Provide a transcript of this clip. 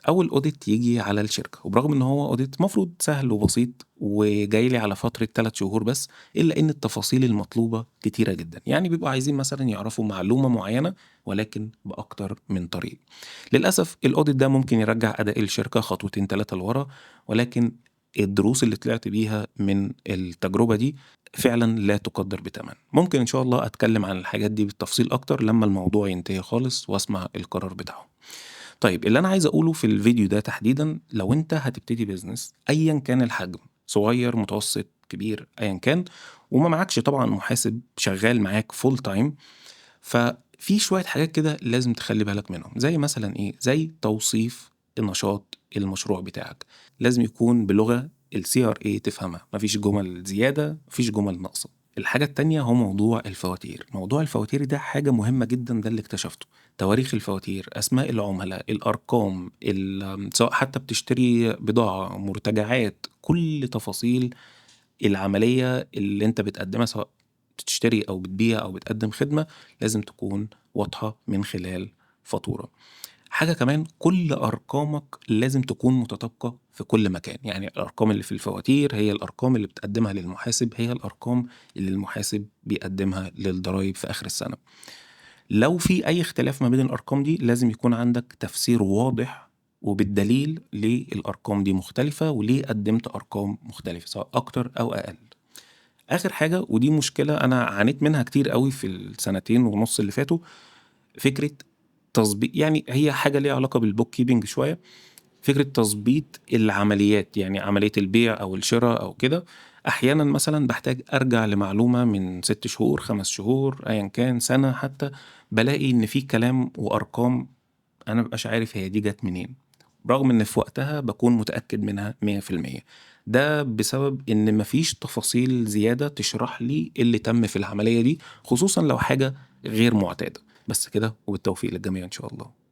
أول audit ييجي على الشركة، وبرغم إن هو audit مفروض سهل وبسيط وجاي لي على فترة 3 شهور بس، إلا إن التفاصيل المطلوبة كتيرة جدًا، يعني بيبقوا عايزين مثلًا يعرفوا معلومة معينة ولكن بأكتر من طريقة. للأسف الaudit ده ممكن يرجّع أداء الشركة خطوتين 3 لورا، ولكن الدروس اللي طلعت بيها من التجربة دي فعلًا لا تُقدّر بتمن. ممكن إن شاء الله أتكلم عن الحاجات دي بالتفصيل أكتر لمّا الموضوع ينتهي خالص وأسمع القرار بتاعهم. طيب اللي أنا عايز أقوله في الفيديو ده تحديدًا، لو أنت هتبتدي business أيًا كان الحجم، صغير، متوسط، كبير، أيًا كان، وما معاكش طبعًا محاسب شغال معاك full time، ففي شوية حاجات كده لازم تخلّي بالك منهم، زي مثلًا إيه، زي توصيف نشاط المشروع بتاعك، لازم يكون بلغة الCRA تفهمها، ما فيش جُمل زيادة، ما فيش جُمل ناقصة. الحاجة التانية هو موضوع الفواتير، موضوع الفواتير ده حاجة مهمة جدًا، ده اللي اكتشفته. تواريخ الفواتير، أسماء العملاء، الأرقام، سواء حتى بتشتري بضاعة، مرتجعات، كل تفاصيل العملية اللي أنت بتقدّمها، سواء بتشتري أو بتبيع أو بتقدّم خدمة، لازم تكون واضحة من خلال فاتورة. حاجة كمان، كل أرقامك لازم تكون متطابقة في كل مكان، يعني الأرقام اللي في الفواتير هي الأرقام اللي بتقدّمها للمحاسب، هي الأرقام اللي المحاسب بيقدّمها للضرايب في آخر السنة. لو في أي اختلاف ما بين الأرقام دي، لازم يكون عندك تفسير واضح وبالدليل ليه الأرقام دي مختلفة وليه قدّمت أرقام مختلفة، سواء أكتر أو أقل. آخر حاجة، ودي مشكلة أنا عانيت منها كتير أوي في السنتين ونُص اللي فاتوا، فكرة يعني هي حاجة ليها علاقة بالbookkeeping شوية، فكرة تضبيط العمليات، يعني عملية البيع أو الشرا أو كده. أحيانًا مثلًا باحتاج أرجع لمعلومة من 6 شهور، 5 شهور، أيًا كان، سنة حتى، بالاقي إن في كلام وأرقام أنا ما بابقاش عارف هي دي جات منين، رغم إن في وقتها باكون متأكد منها 100%. ده بسبب إن ما فيش تفاصيل زيادة تشرح لي إيه اللي تم في العملية دي، خصوصًا لو حاجة غير معتادة. بس كده، وبالتوفيق للجميع إن شاء الله.